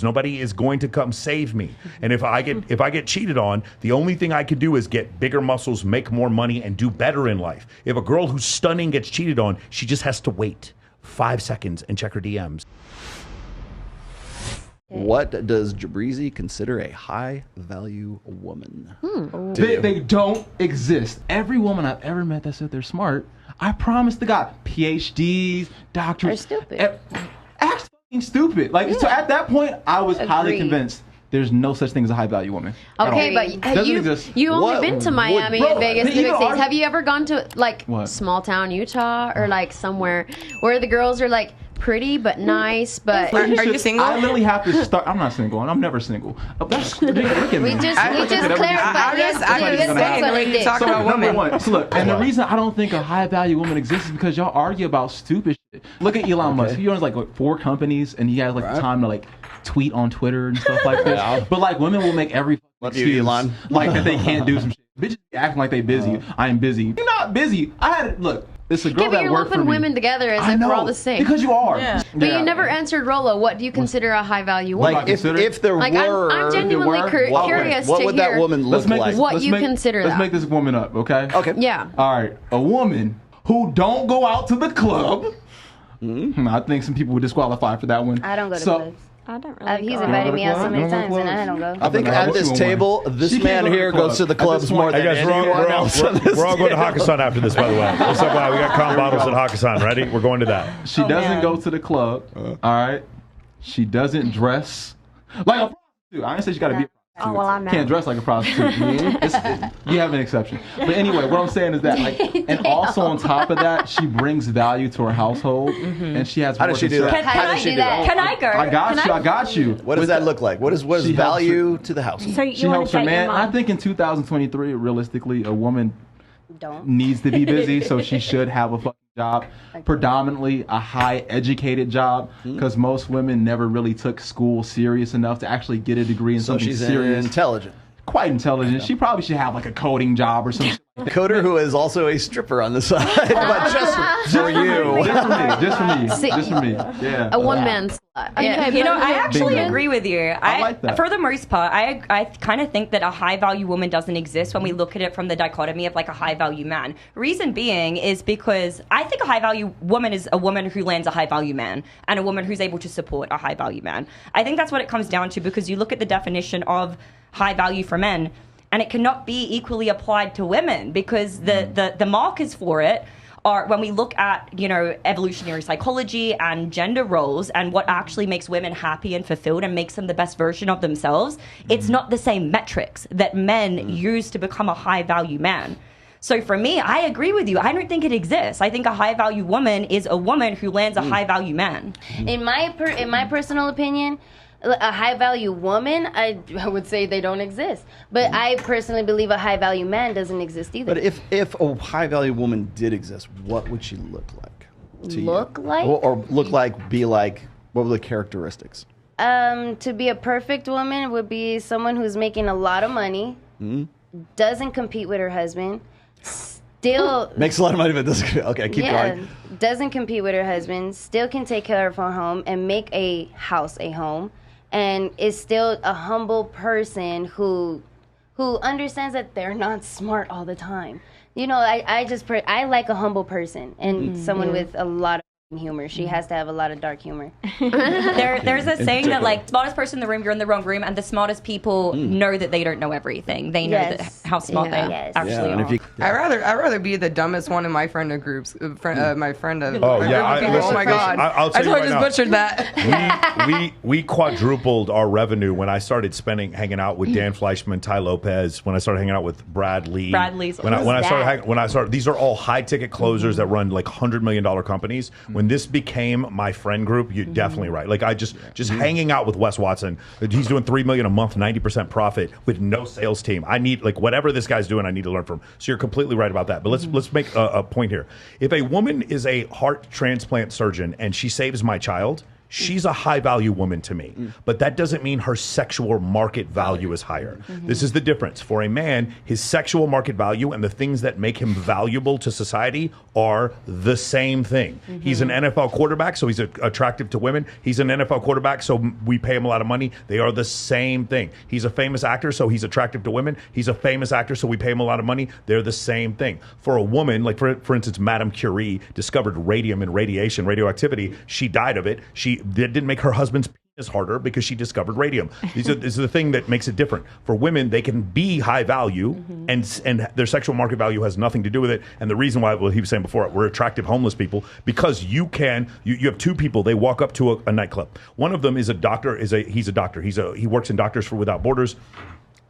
Nobody is going to come save me. And if I get cheated on, the only thing I can do is get bigger muscles, make more money, and do better in life. If a girl who's stunning gets cheated on, she just has to wait 5 seconds and check her DMs. What does Jibrizy consider a high-value woman? They don't exist. Every woman I've ever met that said they're smart, I promise to God, PhDs, doctors. They're stupid. Actually fucking stupid. Like, so at that point, I was highly convinced there's no such thing as a high-value woman. Okay, but you only been to Miami and Vegas. Have you ever gone to, like, small town Utah or, like, somewhere where the girls are, like, pretty but nice, but are you single? I literally have to start. I'm not single, and I'm never single. That's we just clarified. Yes, talk about women. So look, and the reason I don't think a high value woman exists is because y'all argue about stupid shit. Look at Elon Musk. He owns like 4 companies, and he has like the time to like tweet on Twitter and stuff like this. But like women will make every excuse Elon. Like that they can't do some shit. Bitches acting like they busy. I am busy. You're not busy. It's a girl but you're lumping women together as if we're all the same. Because you are. Yeah. But you never answered Rolo. What do you consider a high value woman? Like if there were, I'm genuinely curious to hear. What would that woman look like? What you consider that? Let's make this woman up, okay? Okay. Yeah. All right. A woman who don't go out to the club. I think some people would disqualify for that one. I don't go to clubs. I don't really. He's invited me out so many times, and I don't go. I think at this table, this man here goes to the clubs more than anyone else. We're all going to Hakkasan after this, by the way. We got calm bottles at Hakkasan. Ready? We're going to that. She doesn't go to the club. All right. She doesn't dress like a prostitute. I didn't say she got to be a prostitute. Oh, well, I'm not. Can't dress like a prostitute. You have an exception. But anyway, what I'm saying is that, like, and also on top of that, she brings value to her household, and she has. How does she do that? How does she do that? Can I go? I got you. What does that look like? What is value to the house? So She helps her man. I think in 2023, realistically, a woman needs to be busy, so she should have a fucking job, predominantly a high educated job, because most women never really took school serious enough to actually get a degree in something serious. So she's intelligent. Quite intelligent. She probably should have like a coding job or something. Coder who is also a stripper on the side, but just for you. Just for me. Yeah. A one-man slut. Okay, you know, I actually agree with you. I like that. For the most part, I kind of think that a high-value woman doesn't exist when we look at it from the dichotomy of like a high-value man. Reason being is because I think a high-value woman is a woman who lands a high-value man and a woman who's able to support a high-value man. I think that's what it comes down to, because you look at the definition of high value for men, and it cannot be equally applied to women, because the markers for it are, when we look at, you know, evolutionary psychology and gender roles and what actually makes women happy and fulfilled and makes them the best version of themselves, it's not the same metrics that men use to become a high value man. So for me, I agree with you. I don't think it exists. I think a high value woman is a woman who lands a high value man. In my personal opinion, a high-value woman, I would say they don't exist. But I personally believe a high-value man doesn't exist either. But if a high-value woman did exist, what would she look like to you? Or look like, be like, what were the characteristics? To be a perfect woman would be someone who's making a lot of money, doesn't compete with her husband, still... Makes a lot of money, but doesn't... Okay, keep going. Doesn't compete with her husband, still can take care of her home and make a house a home, and is still a humble person who understands that they're not smart all the time. You know, I like a humble person and someone with a lot of humor. She has to have a lot of dark humor. There's a saying that, like, smartest person in the room, you're in the wrong room, and the smartest people know that they don't know everything. They know how smart they actually are. I'd rather be the dumbest one in my friend of groups. My friend of oh my god! I totally just butchered that. We quadrupled our revenue when I started hanging out with Dan Fleischman, Ty Lopez. When I started hanging out with Brad Lee. When I started, these are all high ticket closers that run like $100 million companies. When this became my friend group, you're definitely right. Like, I just hanging out with Wes Watson. He's doing $3 million a month, 90% profit with no sales team. I need, like, whatever this guy's doing, I need to learn from. So you're completely right about that. But let's make a point here. If a woman is a heart transplant surgeon and she saves my child, She's a high value woman to me, but that doesn't mean her sexual market value is higher. This is the difference. For a man, his sexual market value and the things that make him valuable to society are the same thing. He's an NFL quarterback, so he's attractive to women. He's an NFL quarterback, so we pay him a lot of money. They are the same thing. He's a famous actor, so he's attractive to women. He's a famous actor, so we pay him a lot of money. They're the same thing. For a woman, like for instance, Madame Curie discovered radium and radioactivity. She died of it. That didn't make her husband's penis harder because she discovered radium. This is the thing that makes it different. For women, they can be high value, and their sexual market value has nothing to do with it. And the reason why, well, he was saying before, we're attractive homeless people, because you have two people, they walk up to a nightclub. One of them is a doctor, he's a doctor. He works in Doctors Without Borders.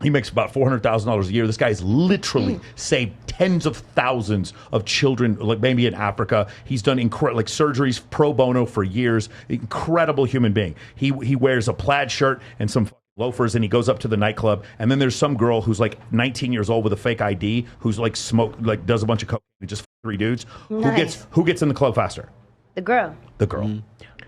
He makes about $400,000 a year. This guy has literally saved tens of thousands of children, like maybe in Africa. He's done surgeries pro bono for years. Incredible human being. He wears a plaid shirt and some loafers, and he goes up to the nightclub. And then there's some girl who's like 19 years old with a fake ID, who's like does a bunch of coke, just 3 dudes. Nice. Who gets in the club faster? The girl. The girl.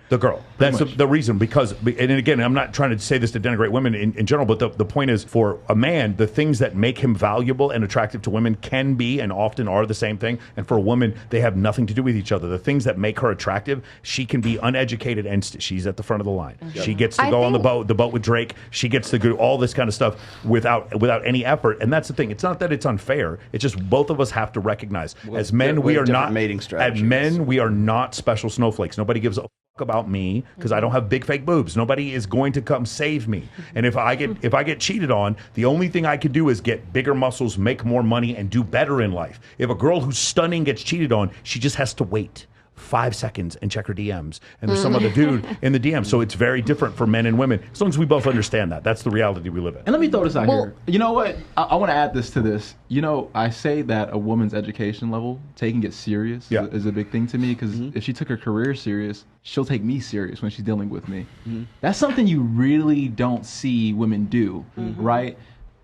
The girl. That's the reason, because, and again, I'm not trying to say this to denigrate women in general, but the point is, for a man, the things that make him valuable and attractive to women can be and often are the same thing. And for a woman, they have nothing to do with each other. The things that make her attractive, she can be uneducated and she's at the front of the line. She gets to go on the boat with Drake. She gets to do all this kind of stuff without any effort. And that's the thing. It's not that it's unfair. It's just both of us have to recognize, as men, we are not mating strategies. As men, we are not special snowflakes. Nobody gives a about me because I don't have big fake boobs. Nobody is going to come save me. And if I get cheated on, the only thing I can do is get bigger muscles, make more money, and do better in life. If a girl who's stunning gets cheated on, she just has to wait 5 seconds and check her DMs, and there's some other dude in the DMs. So it's very different for men and women, as long as we both understand that. That's the reality we live in. And let me throw this out here. You know what? I want to add this to this. You know, I say that a woman's education level, taking it serious, is a big thing to me, because if she took her career serious, she'll take me serious when she's dealing with me. That's something you really don't see women do, right?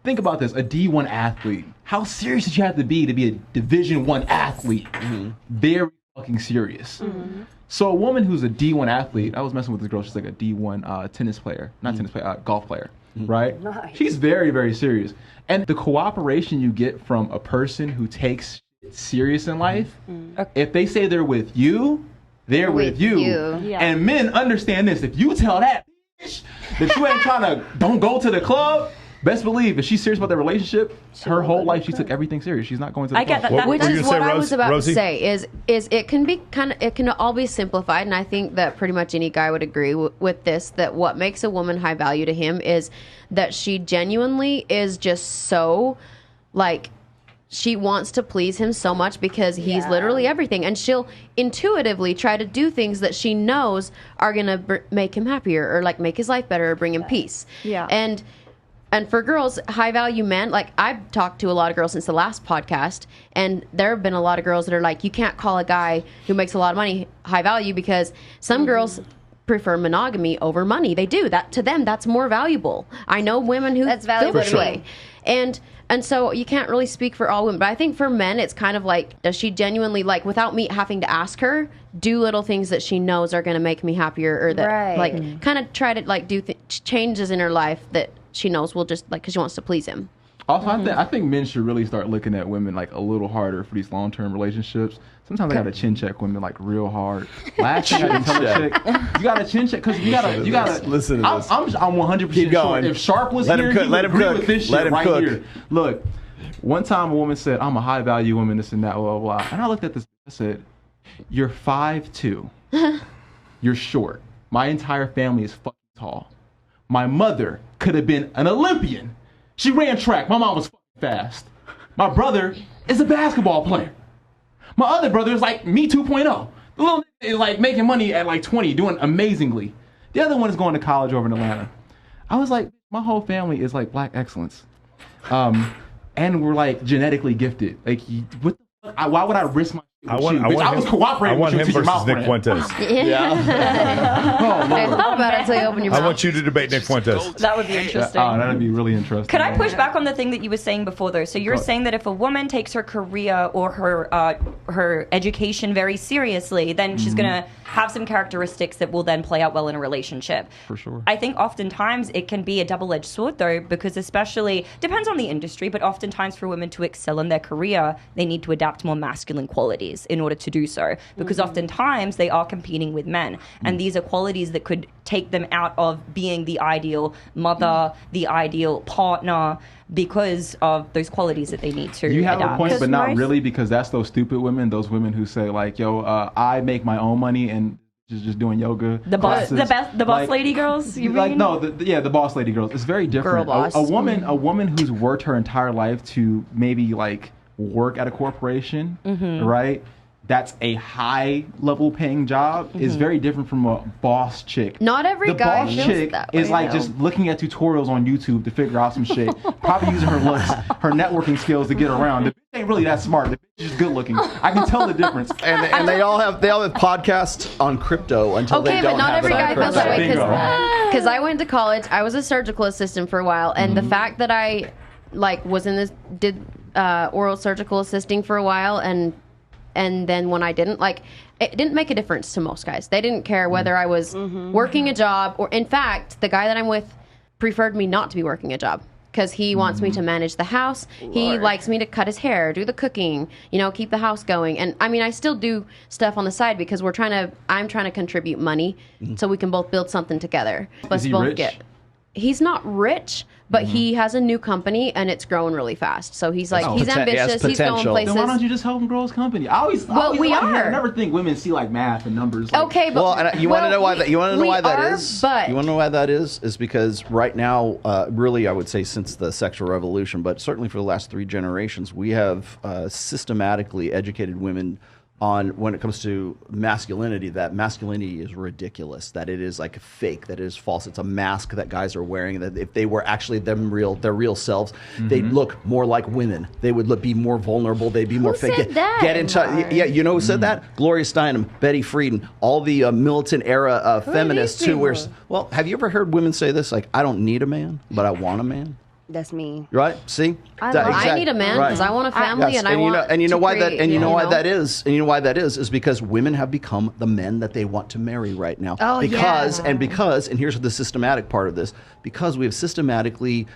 Think about this, a D1 athlete. How serious did you have to be a Division I athlete? Very fucking serious. So a woman who's a D1 athlete, I was messing with this girl, she's like a D1 tennis player, not tennis player, golf player, right? Nice. She's very, very serious. And the cooperation you get from a person who takes it serious in life, if they say they're with you, they're with you. Yeah. And men understand this. If you tell that bitch that you ain't trying to, don't go to the club, best believe if she's serious about the relationship, her whole life she took everything serious. She's not going to the club. That. Which is what I was about to say. Is it can be it can all be simplified, and I think that pretty much any guy would agree with this. That what makes a woman high value to him is that she genuinely is just so like. She wants to please him so much because he's literally everything. And she'll intuitively try to do things that she knows are going to make him happier or like make his life better or bring him peace. Yeah. And for girls, high value men, like I've talked to a lot of girls since the last podcast, and there have been a lot of girls that are like, you can't call a guy who makes a lot of money high value because some girls prefer monogamy over money. They do. That to them, that's more valuable. I know women who feel this way. And so you can't really speak for all women, but I think for men, it's kind of like, does she genuinely, like, without me having to ask her, do little things that she knows are going to make me happier, or that, like, kind of try to, like, do changes in her life that she knows will just, like, because she wants to please him. Also, I think men should really start looking at women, like, a little harder for these long-term relationships. Sometimes I gotta chin check women like real hard. Last thing I tell a chick, you gotta chin check because you gotta listen to this. I'm 100% sure if Sharp was here, he would agree with this shit right here. Look, one time a woman said, "I'm a high value woman, this and that, blah blah blah," and I looked at this. I said, "You're 5'2", you're short. My entire family is fucking tall. My mother could have been an Olympian. She ran track. My mom was fucking fast. My brother is a basketball player. My other brother is like me 2.0. The little nigga is like making money at like 20, doing amazingly. The other one is going to college over in Atlanta. I was like, my whole family is like black excellence. And we're like genetically gifted. Like, what the fuck? Why would I risk my I was cooperating with you him versus Nick Fuentes. I thought about it until you opened your mouth. I want you to debate Nick Fuentes. That would be interesting. That'd be really interesting. Could I push back on the thing that you were saying before, though? So you're saying that if a woman takes her career or her education very seriously, then she's gonna have some characteristics that will then play out well in a relationship. For sure. I think oftentimes it can be a double-edged sword, though, because especially, depends on the industry, but oftentimes for women to excel in their career, they need to adapt more masculine qualities in order to do so, because oftentimes they are competing with men, and these are qualities that could take them out of being the ideal mother, the ideal partner, because of those qualities that they need to You have adapt. a point, but not really, because that's those stupid women, those women who say like, yo, I make my own money and just doing yoga. The boss lady girls, you mean? No, the boss lady girls. It's very different. Girl boss. A woman who's worked her entire life to maybe like work at a corporation, right? That's a high level paying job is very different from a boss chick. Not every guy boss feels chick that way, is like though. just looking at tutorials on YouTube to figure out some shit. Probably using her looks, her networking skills to get around. The bitch ain't really that smart. The bitch is just good looking. I can tell the difference. And they all have podcasts on crypto until they don't but not have every it on guy feels crypto. that way Bingo. because I went to college. I was a surgical assistant for a while, and the fact that I did oral surgical assisting for a while, and then when I didn't, it didn't make a difference to most guys. They didn't care whether I was working a job, or in fact, the guy that I'm with preferred me not to be working a job because he wants me to manage the house. Lord. He likes me to cut his hair, do the cooking, keep the house going. And I mean, I still do stuff on the side because I'm trying to contribute money so we can both build something together. Is he rich? He's not rich, but he has a new company and it's growing really fast. So he's he's ambitious. He's going places. Then why don't you just help him grow his company? I never think women see like math and numbers. Okay, but you want to know why that? You want to know why that are, is? but- You want to know why that is? Is because right now, really, I would say since the sexual revolution, but certainly for the last 3 generations, we have systematically educated women on when it comes to masculinity, that masculinity is ridiculous, that it is like fake, that it is false. It's a mask that guys are wearing, that if they were actually their real selves, they'd look more like women. They would be more vulnerable. They'd be more fake. Said that? Get into yeah, you know who said that? Gloria Steinem, Betty Friedan, all the militant era feminists who were. Well, have you ever heard women say this? Like, I don't need a man, but I want a man. That's me. Right? See? I need a man because I want a family Yes, and I want and you know to why create, that and you know why know? that is and you know why that is because women have become the men that they want to marry right now. Oh, because yeah. and here's the systematic part of this, because we have systematically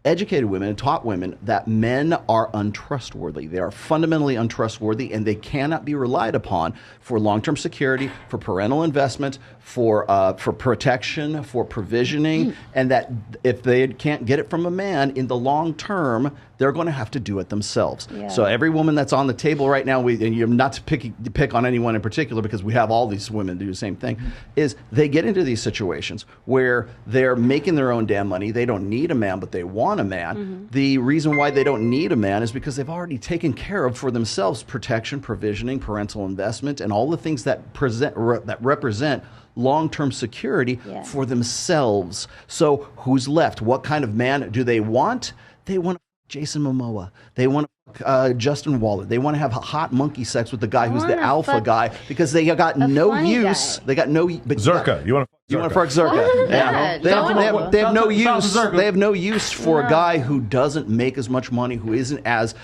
educated women and taught women that men are untrustworthy. They are fundamentally untrustworthy, and they cannot be relied upon for long-term security, for parental investment, for protection, for provisioning, and that if they can't get it from a man in the long term, they're going to have to do it themselves. Yeah. So every woman that's on the table right now, and you're not to pick on anyone in particular because we have all these women do the same thing, is they get into these situations where they're making their own damn money. They don't need a man, but they want a man. The reason why they don't need a man is because they've already taken care of for themselves protection, provisioning, parental investment, and all the things that represent long-term security for themselves. So who's left? What kind of man do they want? They want Jason Momoa. They want Justin Waller. They want to have hot monkey sex with the guy who's the alpha guy because they got no use. Guy. They got no. But Zerka. You want to fuck Zerka? Yeah. They have no use. Zerka. They have no use for a guy who doesn't make as much money, who isn't as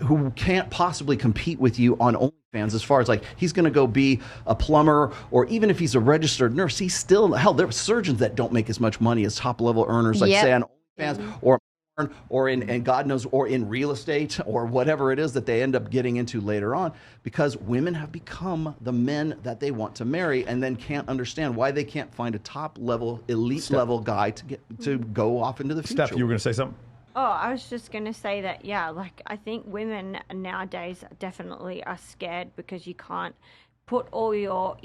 who can't possibly compete with you on OnlyFans. As far as like he's going to go be a plumber, or even if he's a registered nurse, he's still there are surgeons that don't make as much money as top level earners, like say on OnlyFans or in God knows, or in real estate, or whatever it is that they end up getting into later on, because women have become the men that they want to marry, and then can't understand why they can't find a top level, elite level guy to go off into the future. Steph, you were going to say something? Oh, I was just going to say that, I think women nowadays definitely are scared because you can't put all your,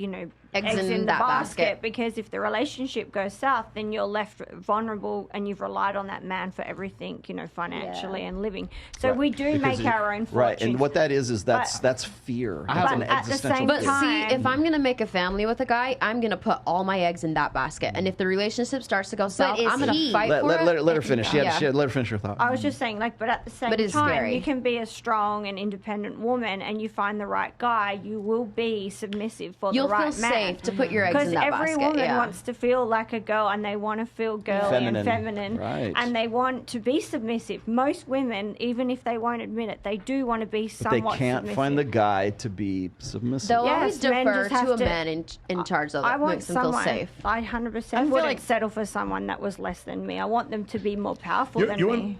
eggs in the basket, because if the relationship goes south, then you're left vulnerable and you've relied on that man for everything, financially and living. So we do make our own fortunes. Right, and what that is that's fear. That's an existential fear. But see, if I'm going to make a family with a guy, I'm going to put all my eggs in that basket. And if the relationship starts to go south, I'm going to fight for it. Let her finish. Let her finish her thought. I was just saying, but at the same time, you can be a strong and independent woman, and you find the right guy, you will be submissive for the right man. safe to put your eggs in that basket. Because every woman wants to feel like a girl, and they want to feel girly and feminine, right. and they want to be submissive. Most women, even if they won't admit it, they do want to be somewhat But they can't submissive. find the guy to be submissive. They'll always defer to a man in charge, though. That makes them feel safe. I 100% wouldn't settle for someone that was less than me. I want them to be more powerful than me.